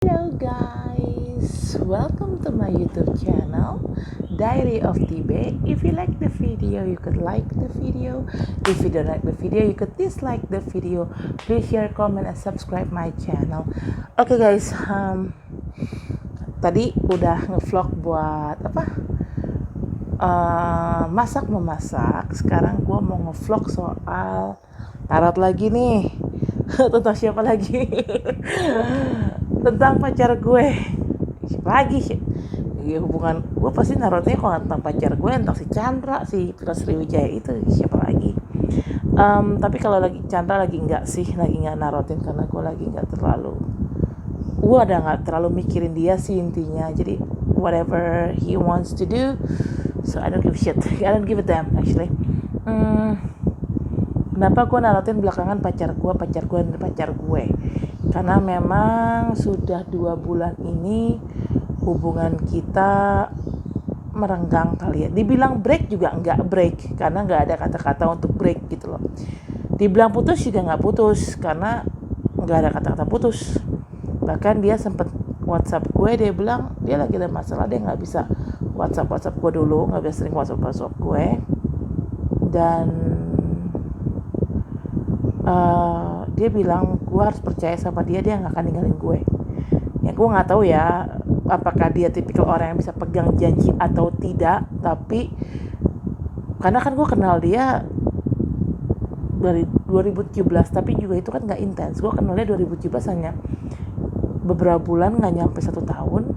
Hello guys, welcome to my YouTube channel Diary of Tibe. If you like the video, you could like the video. If you don't like the video, you could dislike the video. Please share, comment, and subscribe my channel. Oke guys, tadi udah ngevlog buat apa? Masak memasak. Sekarang gue mau ngevlog soal tarot lagi nih. Tentang siapa lagi? Tentang pacar gue. Siapa lagi sih? Ya, hubungan gue pasti narotnya kalau tentang pacar gue, tentang si Chandra, si Putri Sriwijaya itu, siapa lagi? Tapi kalau lagi Chandra lagi nggak sih, lagi nggak narotin karena gue lagi nggak terlalu, gue ada nggak terlalu mikirin dia sih intinya. Jadi whatever he wants to do, so I don't give a shit. I don't give a damn actually. Kenapa gue narotin belakangan pacar gue dan pacar gue? Karena memang sudah 2 bulan ini hubungan kita merenggang kali ya. Dibilang break juga enggak break, karena enggak ada kata-kata untuk break gitu loh. Dibilang putus juga enggak putus, karena enggak ada kata-kata putus. Bahkan dia sempet WhatsApp gue, dia bilang dia lagi ada masalah, dia enggak bisa WhatsApp gue dulu, enggak bisa sering WhatsApp gue. Dan dia bilang gue harus percaya sama dia nggak akan ninggalin gue. Ya gue nggak tahu ya apakah dia tipikal orang yang bisa pegang janji atau tidak, tapi karena kan gue kenal dia dari 2017, tapi juga itu kan nggak intens. Gue kenal dia 2017 hanya beberapa bulan, nggak nyampe 1 tahun.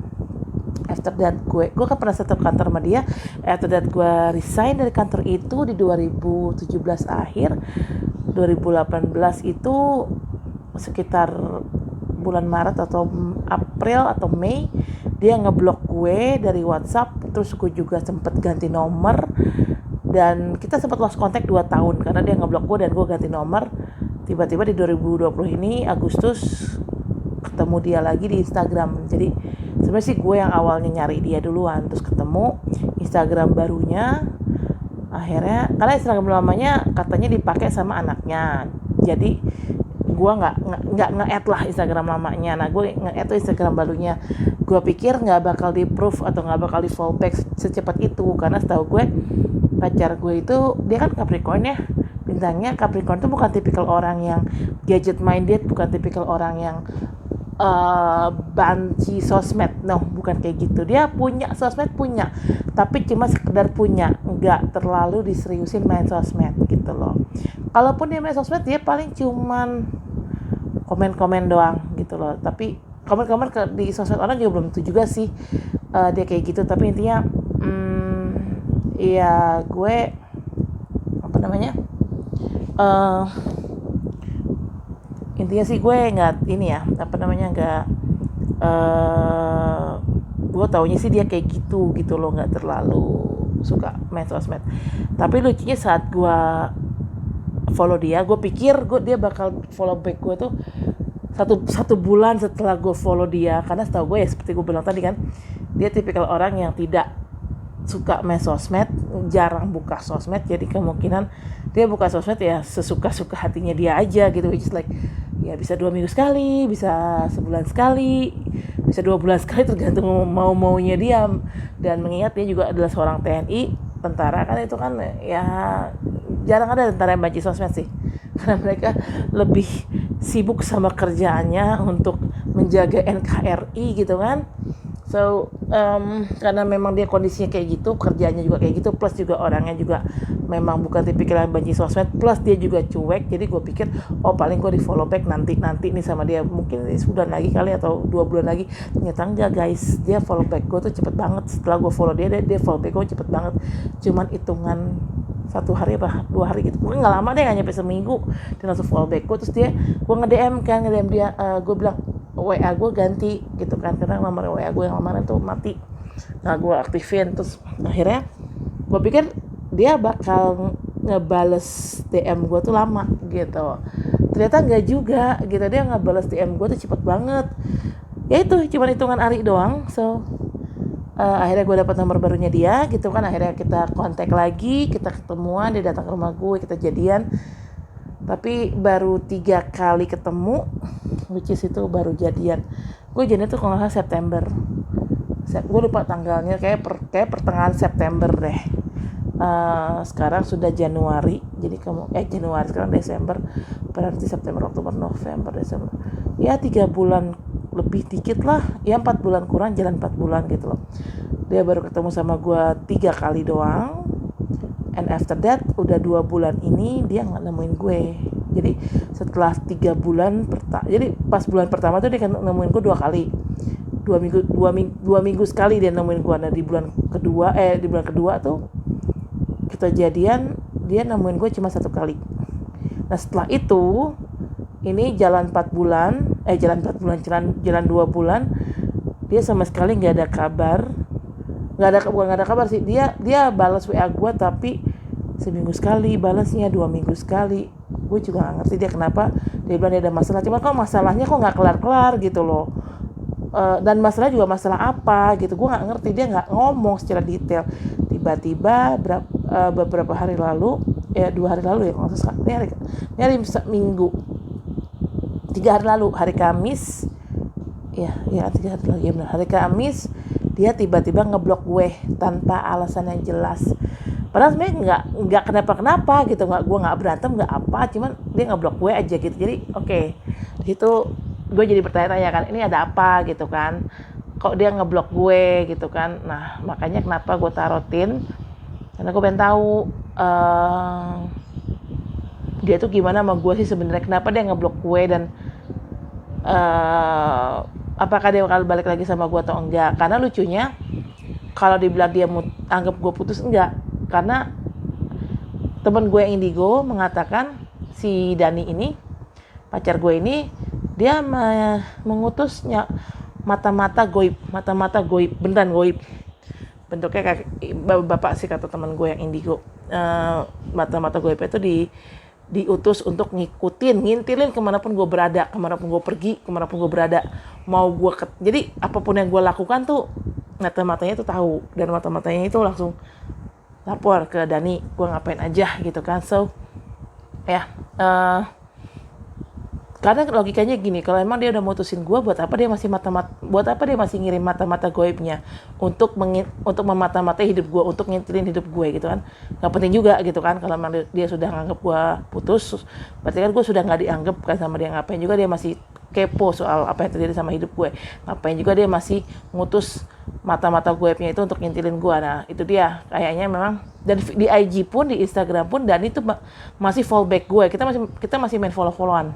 After that gue kan pernah satu kantor sama dia. After that gue resign dari kantor itu di 2017 akhir. 2018 itu sekitar bulan Maret atau April atau Mei, dia ngeblok gue dari WhatsApp. Terus gue juga sempat ganti nomor, dan kita sempat lost contact 2 tahun karena dia ngeblok gue dan gue ganti nomor. Tiba-tiba di 2020 ini Agustus ketemu dia lagi di Instagram. Jadi sebenarnya sih gue yang awalnya nyari dia duluan, terus ketemu Instagram barunya. Akhirnya karena Instagram lamanya katanya dipakai sama anaknya, jadi gue nggak nge-add lah Instagram lamanya. Nah gue nge-add tuh Instagram barunya. Gue pikir nggak bakal di proof atau nggak bakal di fallback secepat itu, karena setahu gue pacar gue itu dia kan Capricorn ya, bintangnya Capricorn tuh bukan tipikal orang yang gadget minded, bukan tipikal orang yang banci sosmed, no, bukan kayak gitu. Dia punya sosmed, punya, tapi cuma sekedar punya, nggak terlalu diseriusin main sosmed gitu loh. Kalaupun dia main sosmed, dia paling cuman komen-komen doang gitu loh. Tapi komen-komen di sosmed orang juga belum tentu juga sih dia kayak gitu. Tapi intinya ya gue apa namanya intinya sih gue nggak ini ya apa namanya nggak gue taunya sih dia kayak gitu loh, nggak terlalu suka main sosmed. Tapi lucunya saat gue follow dia, gue pikir dia bakal follow back gue tuh satu bulan setelah gue follow dia, karena setahu gue ya seperti gue bilang tadi kan, dia tipikal orang yang tidak suka main sosmed, jarang buka sosmed. Jadi kemungkinan dia buka sosmed ya sesuka-suka hatinya dia aja gitu, which is like ya bisa 2 minggu sekali, bisa sebulan sekali, bisa 2 bulan sekali, tergantung mau-maunya dia. Dan mengingat dia juga adalah seorang TNI, tentara, kan itu kan ya jarang ada tentara yang banci sosmed sih, karena mereka lebih sibuk sama kerjaannya untuk menjaga NKRI gitu kan. So karena memang dia kondisinya kayak gitu, kerjaannya juga kayak gitu, plus juga orangnya juga memang bukan tipikal yang benci sosmed, plus dia juga cuek. Jadi gue pikir paling gue di follow back nanti nih sama dia, mungkin sebulan lagi kali atau 2 bulan lagi. Ternyata enggak guys, dia follow back gue tuh cepet banget. Setelah gue follow dia follow back gue cepet banget, cuman hitungan 1 hari apa 2 hari gitu, mungkin nggak lama deh, nggak nyampe seminggu dia langsung follow back gue. Terus gue nge-DM dia, gue bilang WA gue ganti gitu kan, karena nomor WA gue yang lamaran tuh mati. Nah gue aktifin, terus akhirnya gue pikir dia bakal ngebales DM gue tuh lama gitu. Ternyata enggak juga gitu, dia ngebales DM gue tuh cepet banget. Ya itu cuma hitungan hari doang. So akhirnya gue dapat nomor barunya dia gitu kan. Akhirnya kita kontak lagi, kita ketemuan, dia datang ke rumah gue, kita jadian. Tapi baru 3 kali ketemu, which is itu baru jadian. Gue jadian tuh kalau nggak salah September. Gue lupa tanggalnya, kayak pertengahan September deh. Sekarang sudah Januari, jadi Januari, sekarang Desember, berarti September, Oktober, November, Desember, ya 3 bulan lebih dikit lah, ya 4 bulan kurang, jalan 4 bulan gitu loh. Dia baru ketemu sama gue 3 kali doang, and after that udah 2 bulan ini dia nggak nemuin gue. Jadi setelah 3 bulan jadi pas bulan pertama tuh dia nemuin gue 2 kali, 2 minggu sekali dia nemuin gue. Nah di bulan kedua tuh kita jadian, dia nemuin gue cuma 1 kali. Nah setelah itu ini jalan 2 bulan, dia sama sekali nggak ada kabar. Bukan nggak ada kabar sih, dia balas WA gue tapi seminggu sekali balasnya, 2 minggu sekali. Gue juga nggak ngerti dia kenapa. Dia bilang dia ada masalah, cuma masalahnya kok nggak kelar gitu loh. Dan masalah juga masalah apa gitu, gue nggak ngerti. Dia nggak ngomong secara detail. Tiba-tiba beberapa hari lalu, 2 hari lalu ya, ini hari Minggu, 3 hari lalu, hari Kamis, 3 hari lalu, ya benar, hari Kamis dia tiba-tiba ngeblok gue tanpa alasan yang jelas. Padahal sebenarnya nggak kenapa gitu, gue nggak berantem, nggak apa, cuman dia ngeblok gue aja gitu. Jadi di situ gue jadi bertanya-tanya kan, ini ada apa gitu kan, kok dia ngeblok gue gitu kan. Nah makanya kenapa gue tarotin, karena gue pengen tahu dia tuh gimana sama gue sih sebenarnya, kenapa dia ngeblok gue, dan apakah dia bakal balik lagi sama gue atau enggak. Karena lucunya kalau dibilang dia anggap gue putus, enggak, karena temen gue yang indigo mengatakan si Dani ini, pacar gue ini, dia mengutusnya mata-mata goib, beneran goib, bentuknya kayak bapak sih kata teman gue yang indigo. Mata-mata goib itu diutus untuk ngintilin kemanapun gue berada, kemanapun gue pergi, kemanapun gue berada, jadi apapun yang gue lakukan tuh mata-matanya tuh tahu, dan mata-matanya itu langsung lapor ke Dani gue ngapain aja gitu kan. So karena logikanya gini, kalau emang dia udah mutusin gue, buat apa dia masih ngirim mata-mata goibnya untuk memata-matai hidup gue, untuk ngintilin hidup gue gitu kan. Gak penting juga gitu kan, kalau emang dia sudah nganggap gue putus, berarti kan gue sudah gak dianggap kan sama dia. Ngapain juga dia masih kepo soal apa yang terjadi sama hidup gue, ngapain juga dia masih ngutus mata-mata goibnya itu untuk ngintilin gue. Nah itu dia kayaknya memang. Dan di IG pun, di Instagram pun, dan itu masih follow back gue, kita masih main follow-followan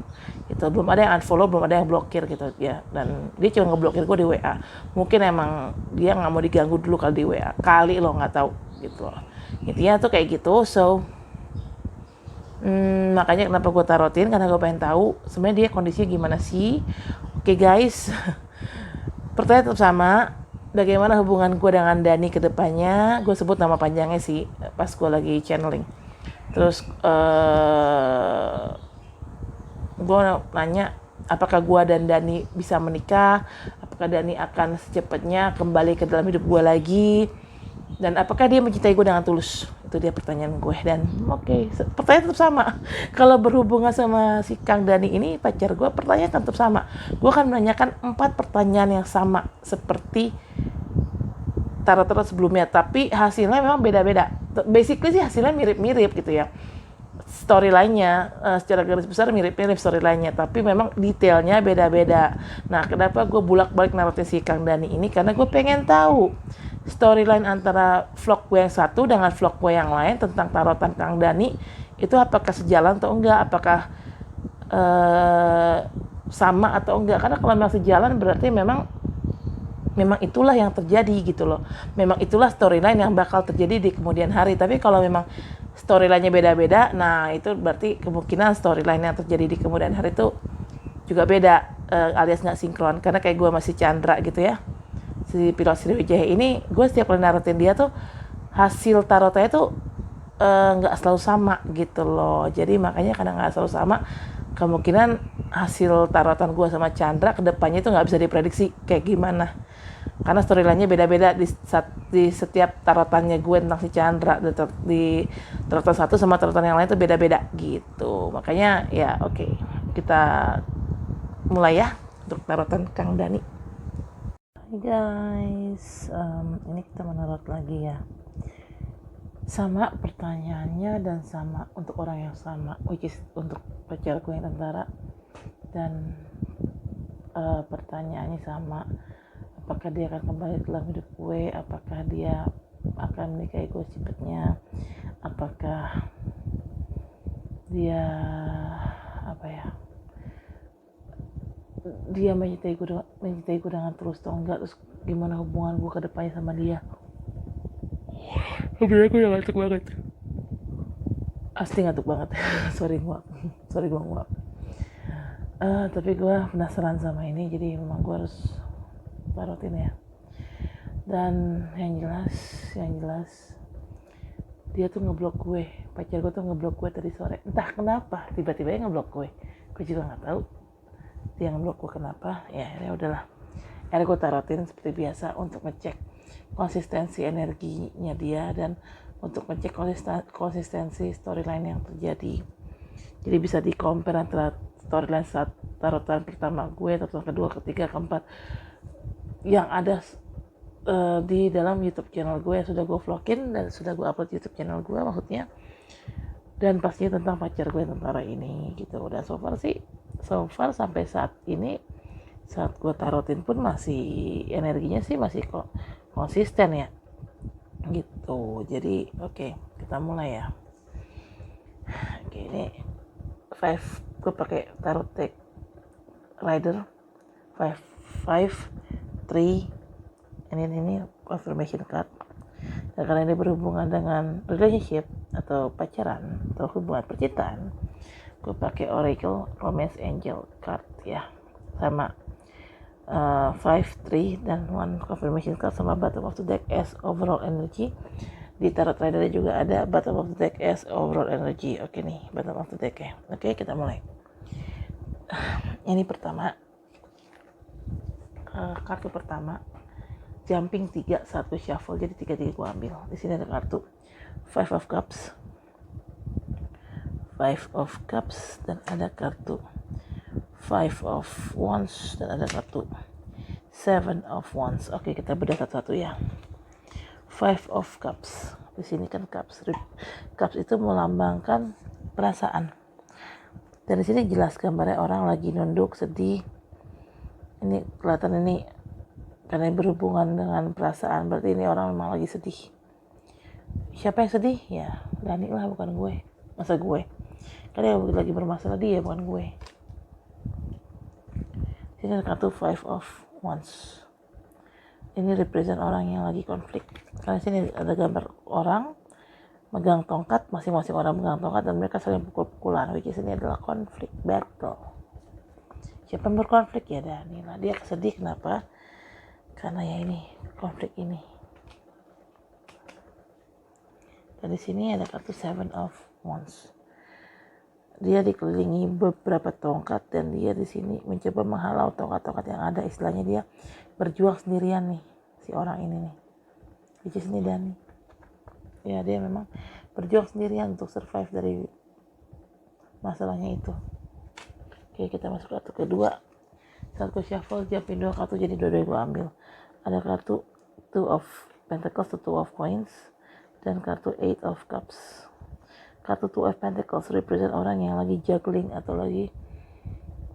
gitu, belum ada yang unfollow, belum ada yang blokir gitu ya. Dan dia cuma ngeblokir gue di WA, mungkin emang dia nggak mau diganggu dulu kali di WA kali, lo nggak tahu gitu loh. Intinya tuh kayak gitu. So makanya kenapa gue tarotin, karena gue pengen tahu sebenarnya dia kondisinya gimana sih. Oke guys, pertanyaan tetap sama, bagaimana hubungan gue dengan Dani ke depannya. Gue sebut nama panjangnya sih pas gue lagi channeling. Terus gue nanya apakah gue dan Dani bisa menikah, apakah Dani akan secepatnya kembali ke dalam hidup gue lagi, dan apakah dia mencintai gue dengan tulus. Itu dia pertanyaan gue. Dan pertanyaan tetap sama. Kalau berhubungan sama si Kang Dani ini, pacar gue, pertanyaan tetap sama. Gue akan menanyakan 4 pertanyaan yang sama seperti tarot-tarot sebelumnya, tapi hasilnya memang beda-beda. Basically sih hasilnya mirip-mirip gitu ya. Storyline-nya secara garis besar mirip-mirip storyline-nya, tapi memang detailnya beda-beda. Nah, kenapa gue bolak-balik narutin si Kang Dani ini? Karena gue pengen tahu storyline antara vlog gue yang satu dengan vlog gue yang lain tentang tarotan Kang Dani itu apakah sejalan atau enggak, apakah sama atau enggak. Karena kalau memang sejalan berarti memang itulah yang terjadi gitu loh. Memang itulah storyline yang bakal terjadi di kemudian hari. Tapi kalau memang storyline-nya beda-beda, nah itu berarti kemungkinan storyline yang terjadi di kemudian hari itu juga beda, alias nggak sinkron. Karena kayak gue masih Chandra gitu ya, si pilot Sriwijaya ini, gue setiap kali narutin dia tuh hasil tarotnya tuh nggak selalu sama gitu loh. Jadi makanya karena nggak selalu sama, kemungkinan hasil tarotan gue sama Chandra kedepannya itu nggak bisa diprediksi kayak gimana. Karena storyline-nya beda-beda di setiap tarotannya gue tentang si Chandra. Di tarotan satu sama tarotan yang lain itu beda-beda gitu. Makanya ya oke, kita mulai ya untuk tarotan Kang Dani. guys, ini kita menurut lagi ya. Sama pertanyaannya dan sama untuk orang yang sama, which is untuk pacar gue yang tentara. Dan pertanyaannya sama, apakah dia akan kembali dalam hidup gue, apakah dia akan menikahi gue secepatnya, apakah dia dia mencintai gue dengan terus atau enggak, terus gimana hubungan gue ke depannya sama dia. Sebenernya gue ngantuk banget, asli ngantuk banget. sorry gue nguap. Tapi gue penasaran sama ini, jadi memang gue harus tarutin ya. Dan yang jelas dia tuh ngeblok gue, pacar gue tuh ngeblok gue tadi sore, entah kenapa tiba-tiba dia ngeblok gue juga nggak tahu dia ngeblok gue kenapa. Ya udahlah, akhirnya gue tarutin seperti biasa untuk ngecek konsistensi energinya dia dan untuk ngecek konsistensi storyline yang terjadi. Jadi bisa di compare antara storyline saat tarutan pertama gue, tarutan kedua, ketiga, keempat yang ada di dalam YouTube channel gue yang sudah gue vlogin dan sudah gue upload YouTube channel gue maksudnya, dan pastinya tentang pacar gue yang tentara ini gitu. Dan so far sampai saat ini, saat gue tarutin pun masih energinya sih masih konsisten ya gitu. Jadi oke, kita mulai ya. Oke, ini 5 gue pakai tarot deck rider 5 3 ini confirmation card. Dan karena ini berhubungan dengan relationship atau pacaran atau hubungan percintaan, gue pakai Oracle Romance Angel card ya, sama 5, 3 dan 1 confirmation card, sama bottom of the deck as overall energy. Di tarot rider juga ada bottom of the deck as overall energy. Oke nih, bottom of the deck ya. Oke, kita mulai. Ini pertama, kartu pertama jumping 3 saat gue shuffle, jadi 3 gue ambil. Di sini ada kartu 5 of cups dan ada kartu 5 of wands dan ada kartu 7 of wands. Oke, kita bedah satu-satu ya. 5 of cups. Di sini kan cups itu melambangkan perasaan. Dan di sini jelas gambarnya orang lagi nunduk, sedih. Ini kelihatan ini karena berhubungan dengan perasaan, berarti ini orang memang lagi sedih. Siapa yang sedih? Ya Dani lah, bukan gue. Masa gue? Karena yang lagi bermasalah dia, bukan gue. Ini ada kartu 5 of wands. Ini represent orang yang lagi konflik. Karena sini ada gambar orang megang tongkat, masing-masing orang megang tongkat dan mereka saling pukul-pukulan. Which is ini adalah konflik, battle. Siapa yang berkonflik? Ya Dani lah. Dia sedih kenapa? Karena ya ini konflik ini. Dan di sini ada kartu 7 of wands. Dia dikelilingi beberapa tongkat dan dia di sini mencoba menghalau tongkat-tongkat yang ada. Istilahnya dia berjuang sendirian nih, si orang ini nih. Which is ini Dani. Ya, dia memang berjuang sendirian untuk survive dari masalahnya itu. Oke, kita masuk kartu kedua. Saat gue shuffle, jumpin 2 kartu, jadi dua-duanya gue ambil. Ada kartu 2 of Pentacles, 2 of Coins, dan kartu 8 of Cups. Kartu 2 of Pentacles represent orang yang lagi juggling atau lagi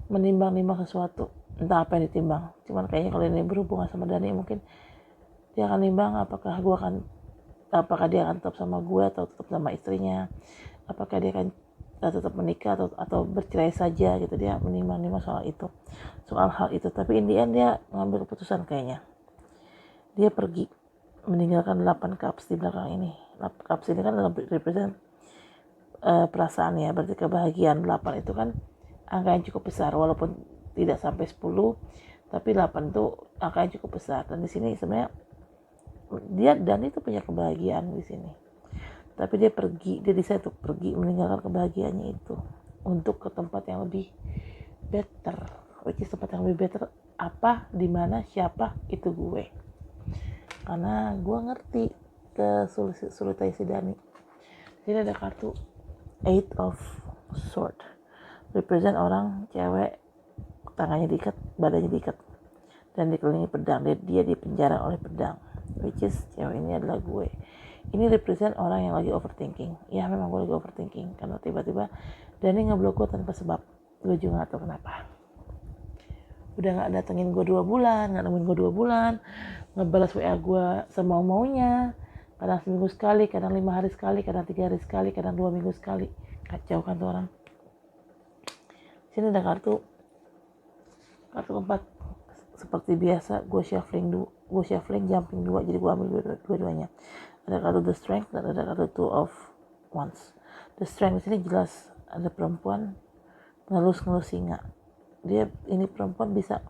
menimbang-nimbang sesuatu. Entah apa yang ditimbang. Cuman kayaknya kalau ini berhubungan sama Dani, mungkin dia akan nimbang apakah dia akan tetap sama gue atau tetap sama istrinya. Apakah dia akan tetap menikah atau bercerai saja gitu. Dia menimbang-nimbang soal hal itu. Tapi in the end dia ngambil keputusan kayaknya. Dia pergi meninggalkan 8 cups di belakang ini. Cups ini kan represent perasaan ya, berarti kebahagiaan. 8 itu kan angka yang cukup besar, walaupun tidak sampai 10, tapi 8 itu angka yang cukup besar. Dan di sini sebenarnya Dan itu punya kebahagiaan di sini. Tapi dia decide untuk pergi meninggalkan kebahagiaannya itu untuk ke tempat yang lebih better. Which is tempat yang lebih better apa, di mana, siapa, itu gue. Karena gue ngerti kesulitan si Dani. Di sini ada kartu 8 of Sword. Represent orang cewek, tangannya diikat, badannya diikat. dan dikelilingi pedang. Dia dipenjara oleh pedang, which is cewek ini adalah gue. Ini represent orang yang lagi overthinking. Ya memang gue lagi overthinking karena tiba-tiba Dani ngeblok gue tanpa sebab. Gue juga gak tahu kenapa. Udah gak datengin gue 2 bulan, gak nemuin gue 2 bulan, ngebalas WA gue semau-maunya, kadang seminggu sekali, kadang 5 hari sekali, kadang 3 hari sekali, kadang 2 minggu sekali. Kacau kan tuh orang. Sini ada kartu keempat. Seperti biasa gue shuffling jumping 2, jadi gue ambil dua-duanya. Ada kartu the strength dan ada kartu two of wands. The strength di sini jelas ada perempuan ngelus singa. Ini perempuan bisa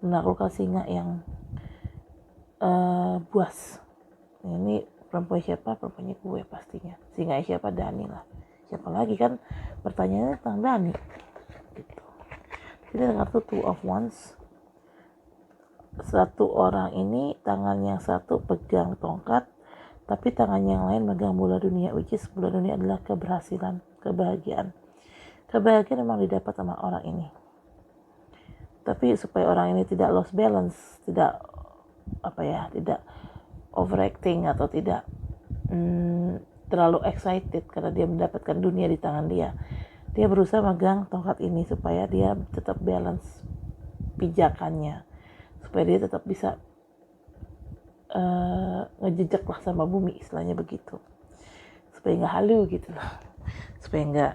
menaklukkan singa yang buas. Ini perempuan siapa? Perempuannya gue pastinya. Singa siapa? Dani lah. Siapa lagi kan? Pertanyaannya tentang Dani. Gitu. Ini ada kartu two of wands. Satu orang ini tangannya satu pegang tongkat, tapi tangannya yang lain megang bola dunia, which is bola dunia adalah keberhasilan, kebahagiaan. Kebahagiaan memang didapat sama orang ini. Tapi supaya orang ini tidak lost balance, tidak overacting atau tidak terlalu excited karena dia mendapatkan dunia di tangan dia. Dia berusaha megang tongkat ini supaya dia tetap balance pijakannya, supaya dia tetap bisa ngejejak lah sama bumi, istilahnya begitu, supaya nggak halu gitu loh, supaya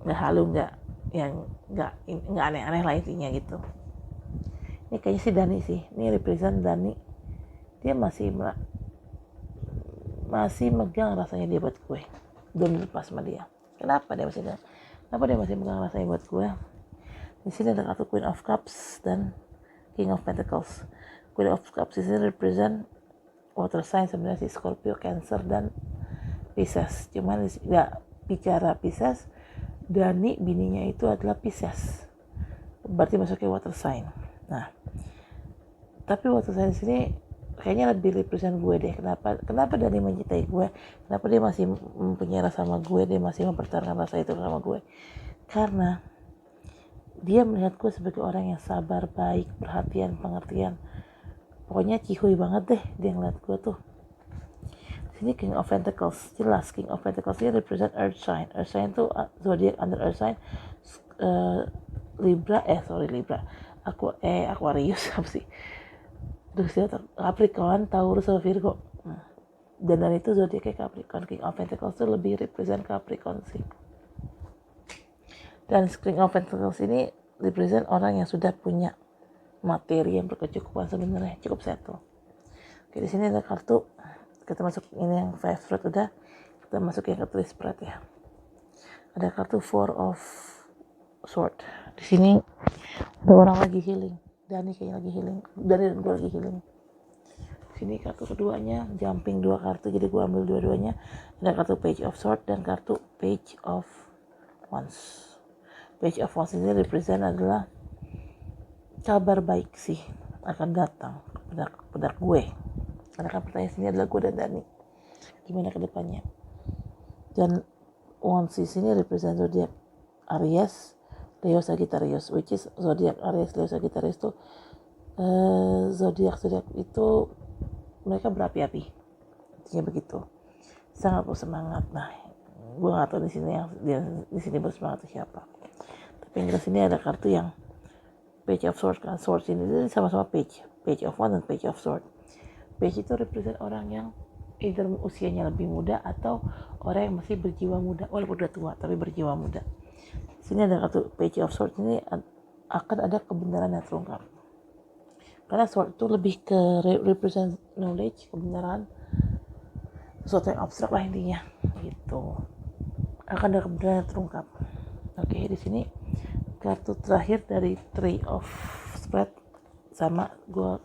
nggak halu, nggak aneh-aneh lah intinya gitu. Ini kayaknya si Dani sih, ini represent Dani, dia masih megang rasanya dia buat gue, belum lepas sama dia. Kenapa dia masih megang rasanya buat gue? Di sini ada kartu Queen of Cups dan King of Pentacles. Queen of Cups ini represent water sign, sebenarnya si Scorpio, Cancer dan Pisces. Cuman nggak bicara Pisces, Dani bininya itu adalah Pisces, berarti masuknya water sign. Nah, tapi water sign sini kayaknya lebih represent gue deh. Kenapa Dani mencintai gue? Kenapa dia masih mempunyai rasa sama gue? Dia masih mempertahankan rasa itu sama gue? Karena dia melihat gue sebagai orang yang sabar, baik, perhatian, pengertian. Pokoknya cihuy banget deh dia ngeliat gue tuh. Sini King of Pentacles, jelas King of Pentacles ini represent Earth sign. Earth sign tuh zodiac under Earth sign, Libra. Aquarius apa sih? Capricorn, Taurus, sama Virgo. Dan itu zodiaknya Capricorn. King of Pentacles itu lebih represent Capricorn sih. Dan King of Pentacles ini represent orang yang sudah punya materi yang berkecukupan, sebenarnya cukup settle. Oke, di sini ada kartu, kita masuk ini yang 5 spread udah, kita masuk yang ke 3 spread ya. Ada kartu 4 of sword. Di sini ada orang lagi healing. Dani kayaknya lagi healing. Dani dan gue lagi healing. Di sini kartu keduanya jumping 2 kartu, jadi gue ambil dua-duanya. Ada kartu Page of Sword dan kartu Page of Wands. Page of Wands ini represent adalah kabar baik sih akan datang kepada gue. Karena kan pertanyaan sini adalah gue dan Dani, gimana ke depannya. Dan Wands ini represent zodiak Aries, Leo, Sagittarius, which is zodiak Aries, Leo, Sagittarius tuh zodiak itu mereka berapi-api, intinya begitu, sangat bersemangat. Nah, gue nggak tahu di sini bersemangat itu siapa. Tapi yang jelas ini ada kartu yang Page of Swords kan, Swords ini sama-sama Page of Wands dan Page of Swords. Page itu represent orang yang either usianya lebih muda atau orang yang masih berjiwa muda, walaupun udah tua tapi berjiwa muda. Sini ada kartu Page of Swords, ini akan ada kebenaran yang terungkap. Karena sword itu lebih ke represent knowledge, kebenaran, sesuatu yang abstrak lah intinya gitu. Akan ada kebenaran yang terungkap. Oke, di sini kartu terakhir dari 3 of spread, sama gue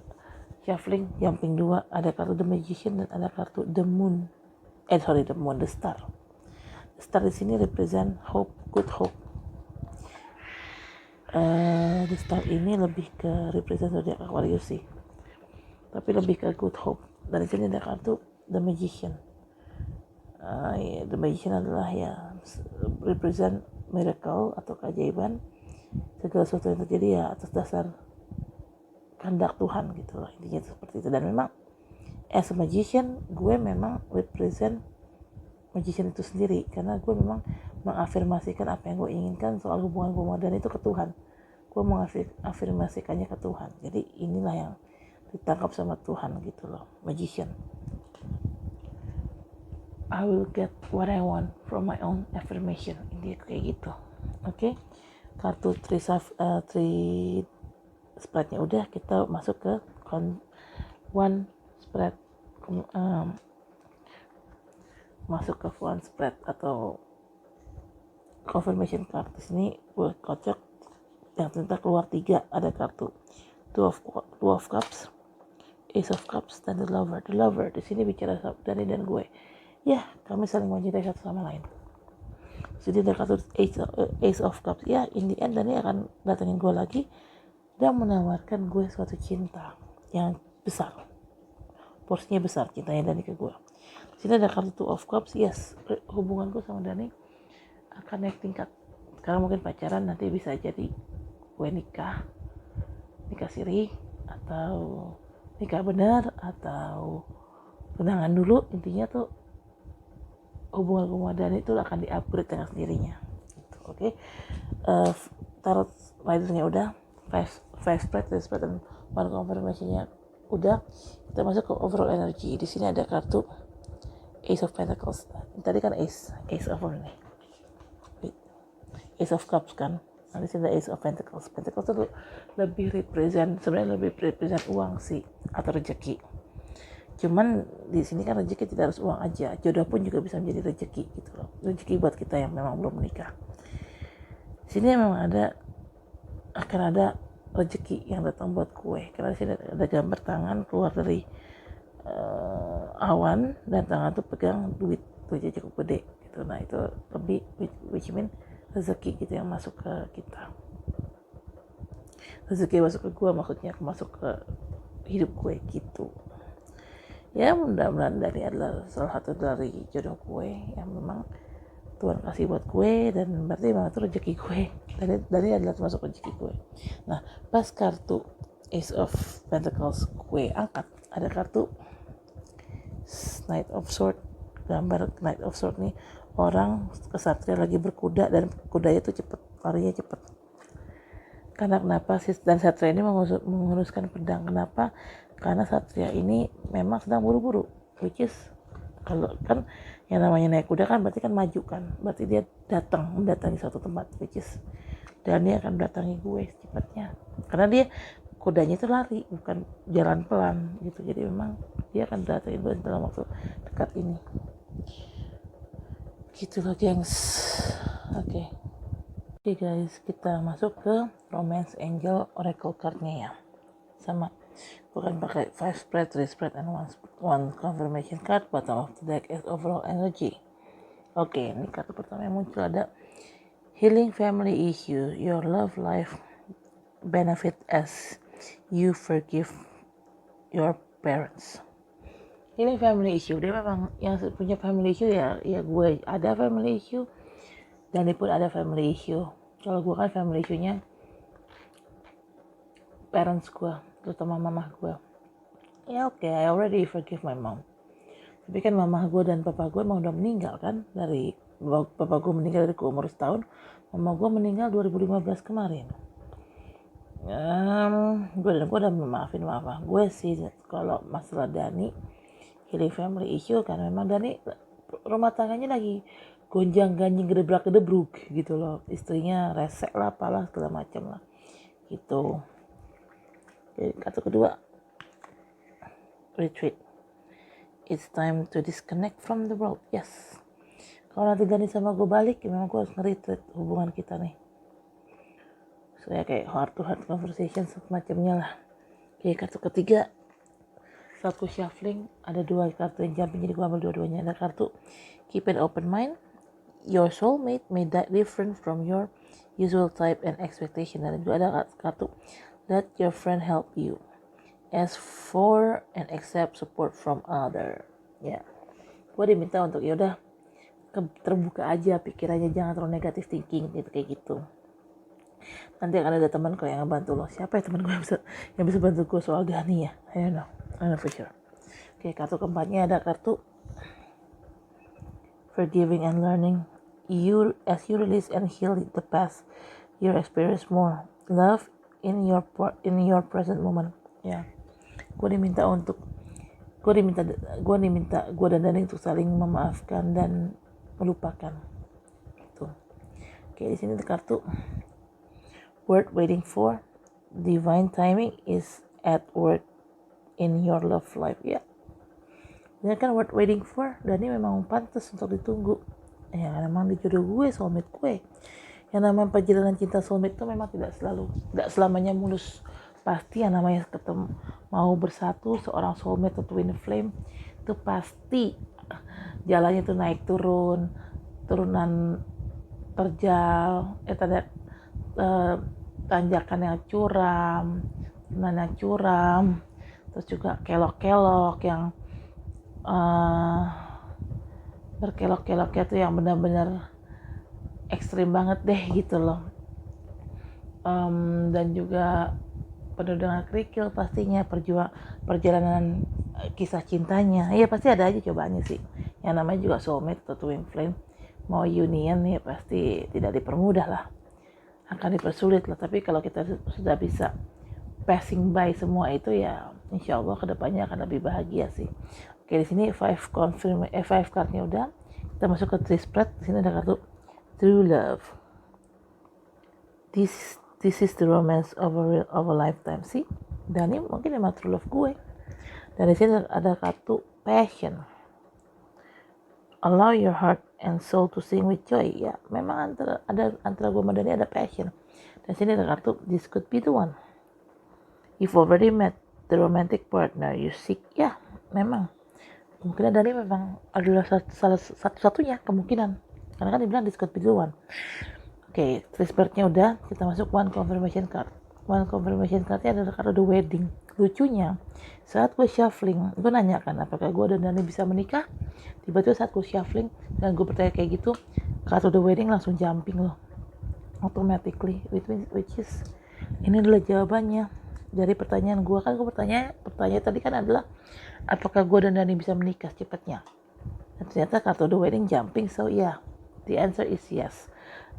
shuffling jumping 2, ada kartu The Magician dan ada kartu The Star. The Star di sini represent hope, good hope. The Star ini lebih ke represent zodiak Aquarius sih, tapi lebih ke good hope. Dan di sini ada kartu The Magician. The Magician adalah represent miracle atau keajaiban, segala sesuatu yang terjadi ya atas dasar kehendak Tuhan gitu loh, intinya seperti itu. Dan memang as a magician gue memang represent magician itu sendiri, karena gue memang mengafirmasikan apa yang gue inginkan soal hubungan gue dan itu ke Tuhan. Gue mengafirmasikannya ke Tuhan. Jadi inilah yang ditangkap sama Tuhan gitu loh, magician. I will get what I want from my own affirmation. Intinya kayak gitu. Oke. Kartu 3 spreadnya udah, kita masuk ke one spread. Masuk ke one spread atau confirmation card. Di sini gue kocok yang ternyata keluar 3, ada kartu two of cups, ace of cups, dan the lover. The lover di sini bicara Dani dan gue. Ya, kami saling mencintai satu sama lain. Jadi ada kartu ace of cups. Ya, in the end Dani akan datengin gue lagi dan menawarkan gue suatu cinta yang besar. Porsinya besar cintanya Dani ke gue. Di sini ada kartu two of cups. Yes, hubungan gue sama Dani akan naik tingkat. Karena mungkin pacaran, nanti bisa jadi gue nikah siri, atau nikah benar, atau tunangan dulu. Intinya tuh hubungan gue sama Dani itu akan di-upgrade dengan sendirinya gitu. Oke. Tarot ridernya udah, five spread, dan one confirmation-nya udah. Kita masuk ke overall energy. Di sini ada kartu Ace of Pentacles. Tadi kan Ace of ini. Ace of Cups kan. Nah, di sini ada Ace of Pentacles. Pentacles itu lebih sebenarnya lebih represent uang sih, atau rezeki. Cuman di sini kan rezeki tidak harus uang aja. Jodoh pun juga bisa menjadi rezeki gitu loh. Rezeki buat kita yang memang belum menikah. Di sini memang akan ada rezeki yang datang buat gue. Karena di sini ada gambar tangan keluar dari awan, dan tangan tuh pegang duitnya cukup gede gitu. Nah itu lebih, which mean rezeki gitu yang masuk ke kita. Rezeki masuk ke gue, maksudnya masuk ke hidup gue gitu. Ya mudah-mudahan Dani adalah salah satu dari jodoh gue yang memang Tuhan kasih buat gue, dan berarti memang itu rezeki gue. Dani adalah termasuk rezeki gue. Nah, pas kartu Ace of Pentacles gue angkat, ada kartu Knight of Sword. Gambar Knight of Sword nih, orang kesatria lagi berkuda, dan kudanya tuh cepet, larinya cepet. Karena kenapa sih? Dan satria ini menguruskan pedang. Kenapa? Karena satria ini memang sedang buru-buru, which is kalau kan yang namanya naik kuda kan berarti kan maju kan, berarti dia mendatangi suatu tempat, which is dan dia akan mendatangi gue secepatnya, karena dia kudanya itu lari, bukan jalan pelan gitu. Jadi memang dia akan mendatangi gue dalam waktu dekat ini gitu loh gengs. Oke guys, kita masuk ke Romance Angel Oracle cardnya ya. Sama, bukan pakai 5 spread, 3 spread, and one confirmation card. Bottom of the deck is overall energy. Oke, ini kartu pertama yang muncul ada Healing Family Issue. Your love life benefit as you forgive your parents. Healing Family Issue, dia memang yang punya family issue ya gue ada family issue, dan dia pun ada family issue. Kalau gue kan family issue-nya parents gue, terutama mama gue. Ya oke, I already forgive my mom. Tapi kan mama gue dan papa gue emang udah meninggal kan. Dari papa gue meninggal dari umur setahun, mama gue meninggal 2015 kemarin. Gue udah memaafin mama gue sih. Kalau masalah Dani, healing family issue, kan memang Dani rumah tangganya lagi gonjang-ganjing, gedebrak-gedebruk gitu loh. Istrinya resek lah, apalah segala macam lah gitu. Jadi kartu kedua, retreat. It's time to disconnect from the world. Yes. Kalau nanti Dani sama gue balik, ya memang gue harus nge-retreat hubungan kita nih. So ya kayak heart to heart conversation semacamnya lah. Oke, kartu ketiga, saat gue shuffling ada 2 kartu yang jumping, jadi gue ambil dua-duanya. Ada kartu keep an open mind. Your soulmate may die different from your usual type and expectation. Dan juga ada kartu let your friend help you. Ask for and accept support from other. Ya, gue diminta untuk yaudah terbuka aja pikirannya, jangan terlalu negatif thinking gitu, kayak gitu. Nanti akan ada teman kok yang ngebantu lo. Siapa ya teman gue yang bisa bantu gue soal Dani ya? I don't know for sure. Oke, kartu keempatnya ada kartu forgiving and learning. As you release and heal the past, you experience more love in your present moment. Ya, gue diminta gue dan Dani untuk saling memaafkan dan melupakan. Tuh. Oke, di sini ada kartu word waiting for, divine timing is at work in your love life. Ya, ini kan word waiting for, dan ini memang pantas untuk ditunggu. Ya, memang di jodoh gue, soulmate gue. Yang namanya perjalanan cinta soulmate itu memang tidak selamanya mulus. Pasti yang namanya ketemu, mau bersatu seorang soulmate atau twin flame itu pasti jalannya itu naik turun, turunan terjal, tanjakan yang curam, terus juga kelok-kelok yang berkelok-keloknya tuh yang benar-benar ekstrim banget deh gitu loh. Dan juga penuh dengan kerikil pastinya perjalanan kisah cintanya. Ya pasti ada aja cobaannya sih. Yang namanya juga soulmate atau twin flame, mau union ya pasti tidak dipermudah lah, akan dipersulit lah. Tapi kalau kita sudah bisa passing by semua itu ya insya Allah kedepannya akan lebih bahagia sih. Oke, di sini 5 cardnya udah. Kita masuk ke 3 spread. Di sini ada kartu true love. This is the romance of a lifetime sih. Dan ini mungkin emang true love gue. Dan di sini ada kartu passion. Allow your heart and soul to sing with joy. Ya, memang antara gue sama Dani ada passion. Dan di sini ada kartu this could be the one. You've already met the romantic partner you seek. Ya, memang kemungkinan Dani memang adalah salah satu-satunya kemungkinan. Karena kan dibilang this could be the one. Oke, 3 spreadnya udah. Kita masuk one confirmation card. One confirmation cardnya adalah kartu the wedding. Lucunya, saat gue shuffling, gue nanya kan apakah gue dan Dani bisa menikah. Tiba-tiba saat gue shuffling dan gue bertanya kayak gitu, kartu the wedding langsung jumping loh, automatically, which is ini adalah jawabannya dari pertanyaan gue. Kan gue pertanyaan tadi kan adalah apakah gue dan Dani bisa menikah cepatnya. Dan ternyata kartu the wedding jumping, so yeah, the answer is yes.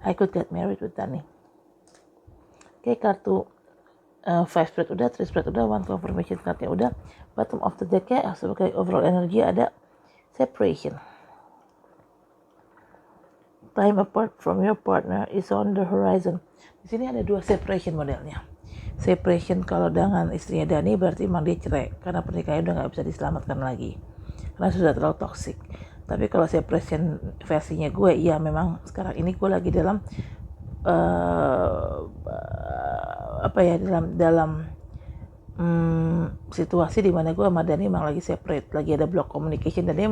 I could get married with Dani. Oke, kartu 5 spread udah, 3 spread udah, one confirmation cardnya udah. Bottom of the deck ya, sebagai overall energi ada separation. Time apart from your partner is on the horizon. Di sini ada 2 separation modelnya. Separation kalau dengan istrinya Dani berarti memang dia cerai karena pernikahannya udah nggak bisa diselamatkan lagi karena sudah terlalu toksik. Tapi kalau separation versinya gue, ya memang sekarang ini gue lagi dalam dalam situasi di mana gue sama Dani memang lagi separate, lagi ada block communication, dan dia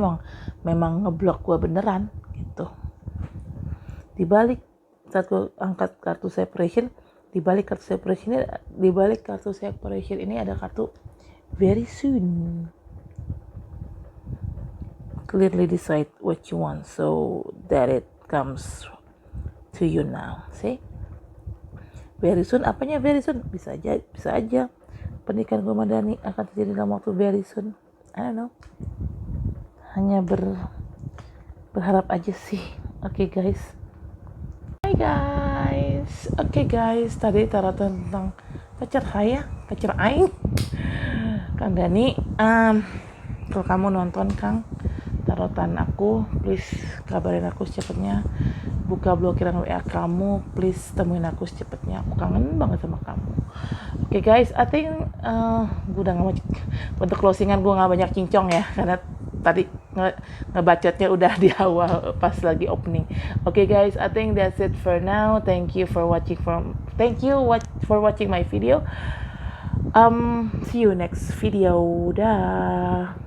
memang ngeblok gue beneran gitu. Dibalik saat gue angkat kartu separation, dibalik kartu separation ini ada kartu very soon. Clearly decide what you want so that it comes to you now. See? Very soon, apanya very soon? Bisa aja pernikahan gue sama Dani akan terjadi dalam waktu very soon. I don't know. Hanya berharap aja sih. Oke guys. Hai guys. Oke guys, tadi taruhan tentang pacar aing. Kang Dani, kalau kamu nonton Kang taruhan aku, please kabarin aku secepatnya. Buka blokiran WA kamu, please temuin aku secepatnya. Aku kangen banget sama kamu. Oke guys, I think gue udah nggak banyak untuk closingan, gue nggak banyak cincong ya karena tadi ngebacotnya udah di awal pas lagi opening. Oke guys, I think that's it for now. Thank you for watching my video. See you next video. Dah.